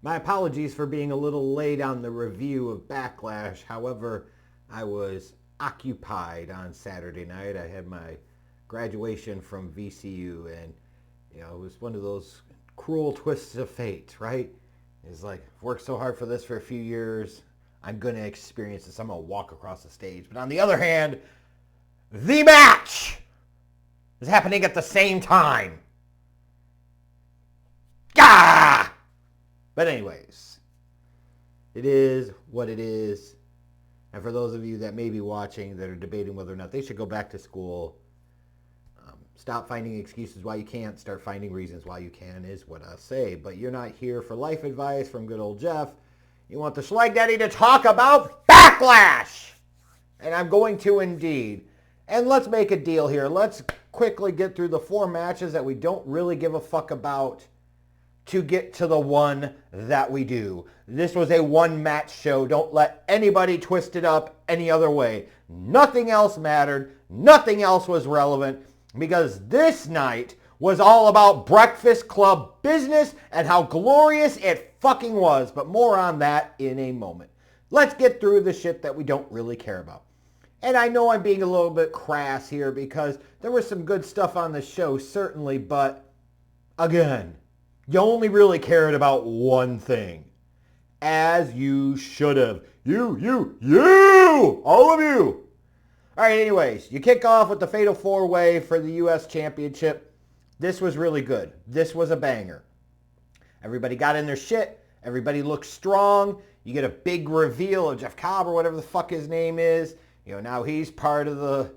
My apologies for being a little late on the review of Backlash. However, I was occupied on Saturday night. I had my graduation from VCU, and it was one of those cruel twists of fate, right? It's like, I've worked so hard for this for a few years. I'm going to experience this. I'm going to walk across the stage. But on the other hand, the match is happening at the same time. Gah! But anyways, it is what it is. And for those of you that may be watching that are debating whether or not they should go back to school, stop finding excuses why you can't, start finding reasons why you can is what I say. But you're not here for life advice from good old Jeff. You want the Schlag Daddy to talk about Backlash! And I'm going to indeed. And let's make a deal here. Let's quickly get through the 4 matches that we don't really give a fuck about to get to the one that we do. This was a 1-match show. Don't let anybody twist it up any other way. Nothing else mattered. Nothing else was relevant because this night was all about Breakfast Club business and how glorious it fucking was. But more on that in a moment. Let's get through the shit that we don't really care about. And I know I'm being a little bit crass here because there was some good stuff on the show, certainly, but again, you only really cared about one thing. As you should have. You! All of you! Alright, anyways, you kick off with the Fatal 4-Way for the U.S. Championship. This was really good. This was a banger. Everybody got in their shit. Everybody looked strong. You get a big reveal of Jeff Cobb or whatever the fuck his name is. Now he's part of the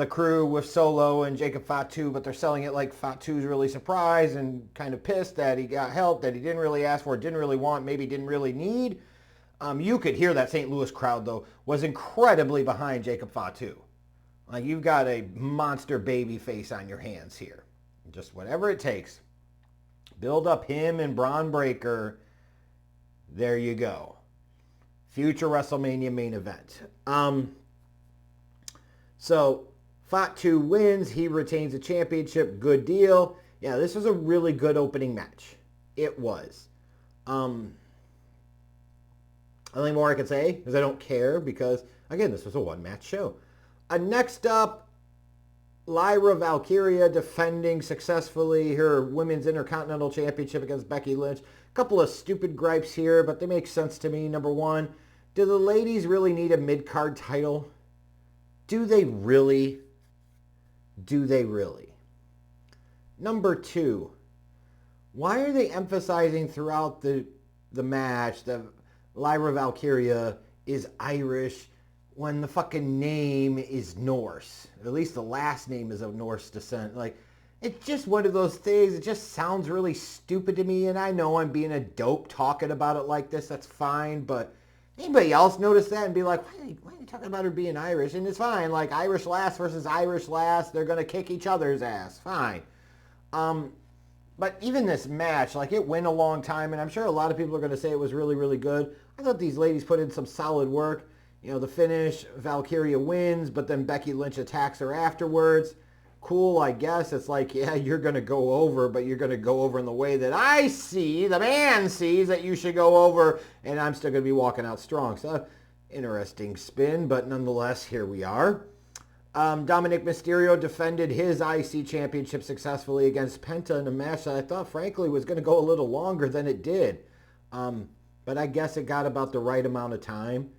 crew with Solo and Jacob Fatu, but they're selling it like Fatu's really surprised and kind of pissed that he got help that he didn't really ask for, didn't really want, maybe didn't really need. You could hear that St. Louis crowd, though, was incredibly behind Jacob Fatu. Like, you've got a monster baby face on your hands here. Just whatever it takes. Build up him and Braun Breaker. There you go. Future WrestleMania main event. So Fatu wins. He retains the championship. Good deal. Yeah, this was a really good opening match. It was. Only more I can say is I don't care because, again, this was a 1-match show. Next up, Lyra Valkyria defending successfully her Women's Intercontinental Championship against Becky Lynch. A couple of stupid gripes here, but they make sense to me. Number one, do the ladies really need a mid-card title? Do they really? Do they really? Number two, why are they emphasizing throughout the match that Lyra Valkyria is Irish when the fucking name is Norse? At least the last name is of Norse descent. Like, it's just one of those things. It just sounds really stupid to me, and I know I'm being a dope talking about it like this. That's fine, but anybody else notice that and be like, why are you talking about her being Irish? And it's fine. Like, Irish lass versus Irish lass, they're going to kick each other's ass. Fine. But even this match, like, it went a long time, and I'm sure a lot of people are going to say it was really, really good. I thought these ladies put in some solid work. The finish, Valkyria wins, but then Becky Lynch attacks her afterwards. Cool, I guess. It's like, yeah, you're going to go over, but you're going to go over in the way that I see, the man sees that you should go over, and I'm still going to be walking out strong. So, interesting spin, but nonetheless, here we are. Dominic Mysterio defended his IC championship successfully against Penta in a match that I thought, frankly, was going to go a little longer than it did. But I guess it got about the right amount of time.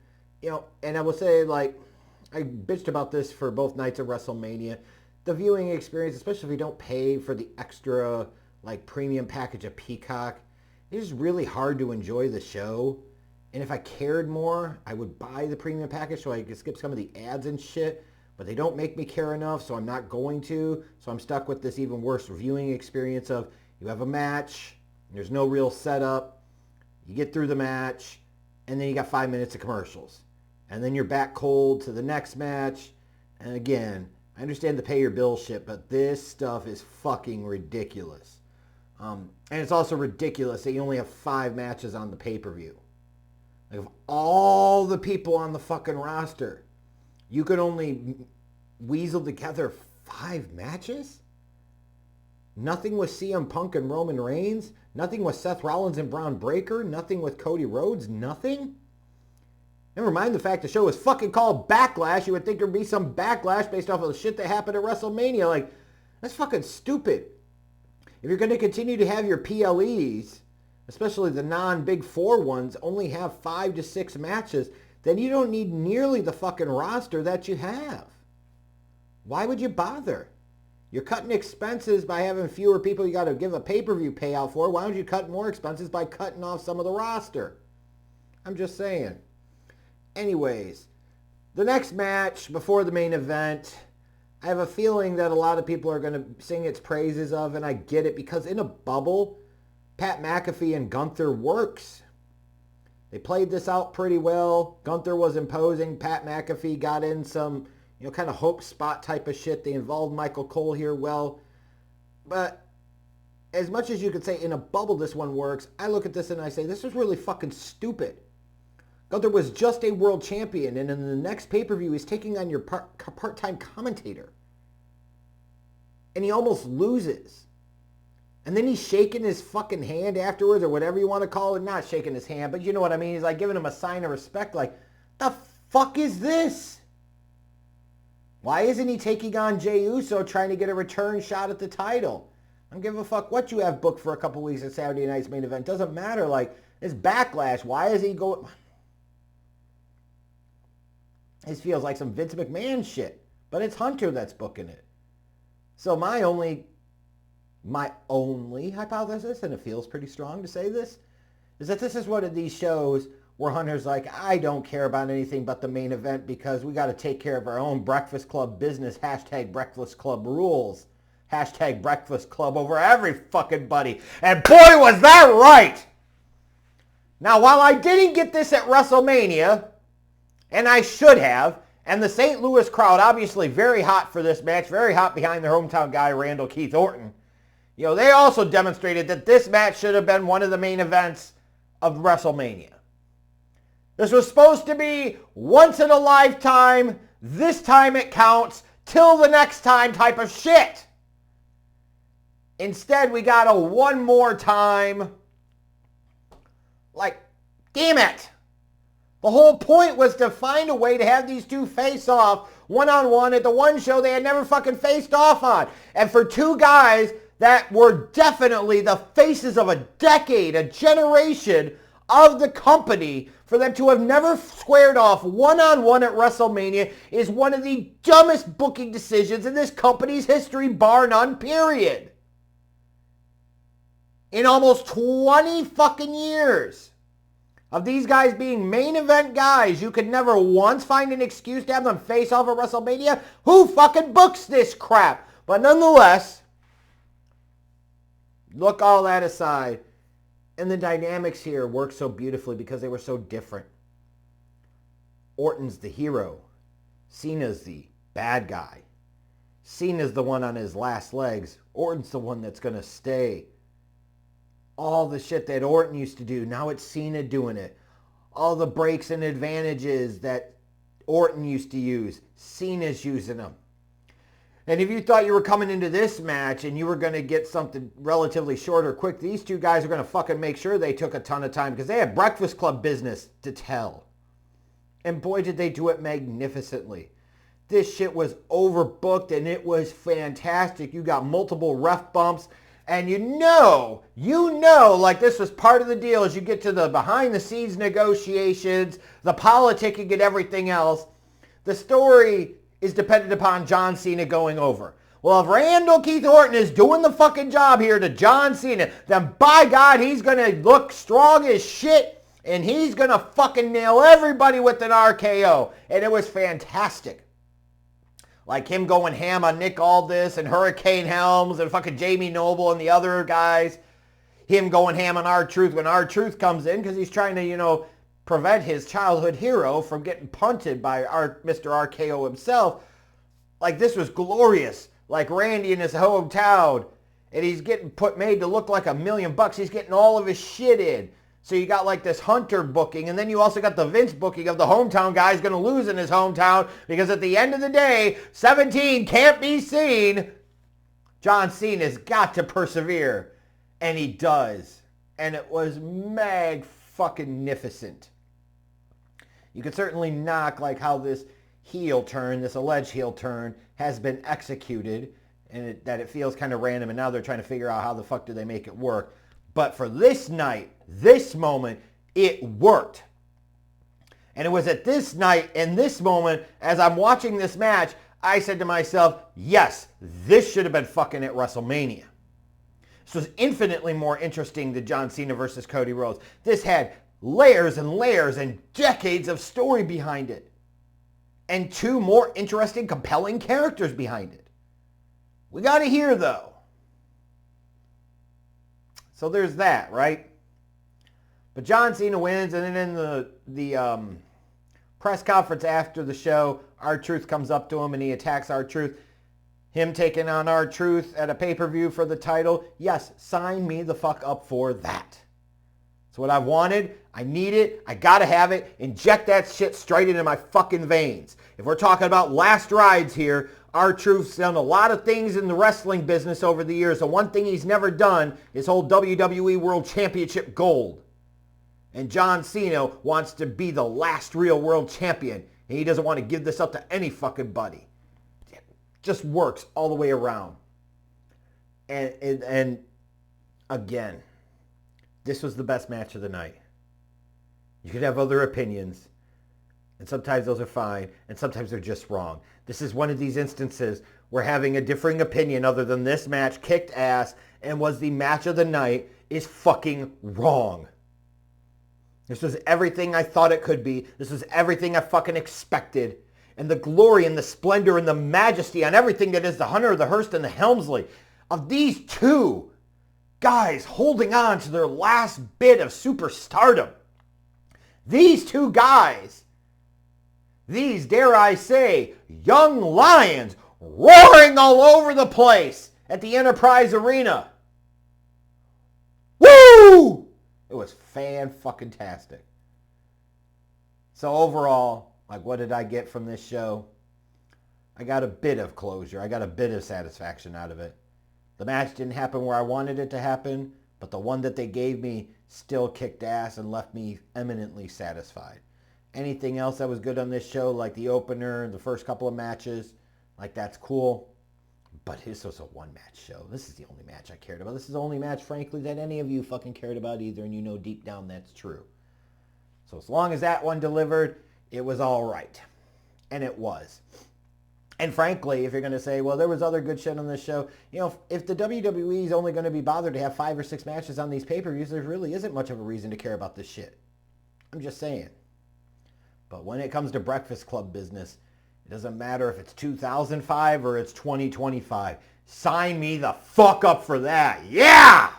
And I will say, like, I bitched about this for both nights of WrestleMania. The viewing experience, especially if you don't pay for the extra, like, premium package of Peacock, it is really hard to enjoy the show. And if I cared more, I would buy the premium package so I could skip some of the ads and shit. But they don't make me care enough, so I'm not going to. So I'm stuck with this even worse viewing experience of you have a match, there's no real setup, you get through the match, and then you got 5 minutes of commercials. And then you're back cold to the next match. And again, I understand the pay your bill shit, but this stuff is fucking ridiculous. And it's also ridiculous that you only have 5 matches on the pay-per-view. Like, of all the people on the fucking roster, you could only weasel together 5 matches? Nothing with CM Punk and Roman Reigns. Nothing with Seth Rollins and Braun Breaker. Nothing with Cody Rhodes. Nothing. Never mind the fact the show is fucking called Backlash. You would think there'd be some backlash based off of the shit that happened at WrestleMania. Like, that's fucking stupid. If you're going to continue to have your PLEs, especially the non-Big Four ones, only have 5 to 6 matches, then you don't need nearly the fucking roster that you have. Why would you bother? You're cutting expenses by having fewer people you got to give a pay-per-view payout for. Why don't you cut more expenses by cutting off some of the roster? I'm just saying. Anyways, the next match before the main event, I have a feeling that a lot of people are going to sing its praises of, and I get it, because in a bubble, Pat McAfee and Gunther works. They played this out pretty well. Gunther was imposing. Pat McAfee got in some, kind of hope spot type of shit. They involved Michael Cole here well. But as much as you could say in a bubble this one works, I look at this and I say, this is really fucking stupid. Gunther was just a world champion, and in the next pay-per-view, he's taking on your part-time commentator. And he almost loses. And then he's shaking his fucking hand afterwards, or whatever you want to call it. Not shaking his hand, but you know what I mean. He's like giving him a sign of respect, like, the fuck is this? Why isn't he taking on Jey Uso trying to get a return shot at the title? I don't give a fuck what you have booked for a couple weeks at Saturday night's main event. Doesn't matter. Like, it's Backlash. Why is he going... This feels like some Vince McMahon shit. But it's Hunter that's booking it. So my only hypothesis, and it feels pretty strong to say this, is that this is one of these shows where Hunter's like, I don't care about anything but the main event because we got to take care of our own Breakfast Club business. Hashtag Breakfast Club rules. Hashtag Breakfast Club over every fucking buddy. And boy, was that right! Now, while I didn't get this at WrestleMania, and I should have, and the St. Louis crowd obviously very hot for this match, very hot behind their hometown guy, Randall Keith Orton. They also demonstrated that this match should have been one of the main events of WrestleMania. This was supposed to be once in a lifetime, this time it counts, till the next time type of shit. Instead, we got a one more time. Like, damn it. The whole point was to find a way to have these two face off one-on-one at the one show they had never fucking faced off on. And for two guys that were definitely the faces of a decade, a generation of the company, for them to have never squared off one-on-one at WrestleMania is one of the dumbest booking decisions in this company's history, bar none, period. In almost 20 fucking years of these guys being main event guys, you could never once find an excuse to have them face off at WrestleMania. Who fucking books this crap? But nonetheless, look all that aside, and the dynamics here work so beautifully because they were so different. Orton's the hero. Cena's the bad guy. Cena's the one on his last legs. Orton's the one that's going to stay. All the shit that Orton used to do, now it's Cena doing it. All the breaks and advantages that Orton used to use, Cena's using them. And if you thought you were coming into this match and you were going to get something relatively short or quick, these two guys are going to fucking make sure they took a ton of time because they had Breakfast Club business to tell. And boy, did they do it magnificently. This shit was overbooked and it was fantastic. You got multiple ref bumps. And you know, like this was part of the deal as you get to the behind-the-scenes negotiations, the politicking and everything else. The story is dependent upon John Cena going over. Well, if Randall Keith Orton is doing the fucking job here to John Cena, then by God, he's going to look strong as shit, and he's going to fucking nail everybody with an RKO. And it was fantastic. Like him going ham on Nick Aldis and Hurricane Helms and fucking Jamie Noble and the other guys. Him going ham on R-Truth when R-Truth comes in because he's trying to, prevent his childhood hero from getting punted by Mr. RKO himself. Like this was glorious. Like Randy in his hometown. And he's getting made to look like $1 million. He's getting all of his shit in. So you got like this Hunter booking, and then you also got the Vince booking of the hometown guy's going to lose in his hometown because at the end of the day, 17 can't be seen John Cena's got to persevere. And he does. And it was mag-fucking-nificent. You could certainly knock like how this heel turn, this alleged heel turn, has been executed, and that it feels kind of random, and now they're trying to figure out how the fuck do they make it work. But for this night, this moment, it worked. And it was at this night and this moment, as I'm watching this match, I said to myself, yes, this should have been fucking at WrestleMania. This was infinitely more interesting than John Cena versus Cody Rhodes. This had layers and layers and decades of story behind it. And two more interesting, compelling characters behind it. We got to hear, though. So there's that, right? But John Cena wins, and then in the press conference after the show, R-Truth comes up to him and he attacks R-Truth. Him taking on R-Truth at a pay-per-view for the title. Yes, sign me the fuck up for that. It's what I've wanted. I need it. I gotta have it. Inject that shit straight into my fucking veins. If we're talking about last rides here, R-Truth's done a lot of things in the wrestling business over the years. The one thing he's never done is hold WWE World Championship gold. And John Cena wants to be the last real world champion. And he doesn't want to give this up to any fucking buddy. It just works all the way around. And again, this was the best match of the night. You could have other opinions. And sometimes those are fine. And sometimes they're just wrong. This is one of these instances where having a differing opinion other than this match kicked ass and was the match of the night is fucking wrong. This was everything I thought it could be. This was everything I fucking expected. And the glory and the splendor and the majesty on everything that is the Hunter, the Hearst, and the Helmsley of these two guys holding on to their last bit of superstardom. These two guys, these, dare I say, young lions roaring all over the place at the Enterprise Arena. Woo! It was fan-fucking-tastic. So overall, like, what did I get from this show? I got a bit of closure. I got a bit of satisfaction out of it. The match didn't happen where I wanted it to happen, but the one that they gave me still kicked ass and left me eminently satisfied. Anything else that was good on this show, like the opener, the first couple of matches, like, that's cool. But this was a one-match show. This is the only match I cared about. This is the only match, frankly, that any of you fucking cared about either, and you know deep down that's true. So as long as that one delivered, it was all right. And it was. And frankly, if you're going to say, well, there was other good shit on this show, you know, if the WWE is only going to be bothered to have 5 or 6 matches on these pay-per-views, there really isn't much of a reason to care about this shit. I'm just saying. But when it comes to Breakfast Club business, it doesn't matter if it's 2005 or it's 2025. Sign me the fuck up for that. Yeah!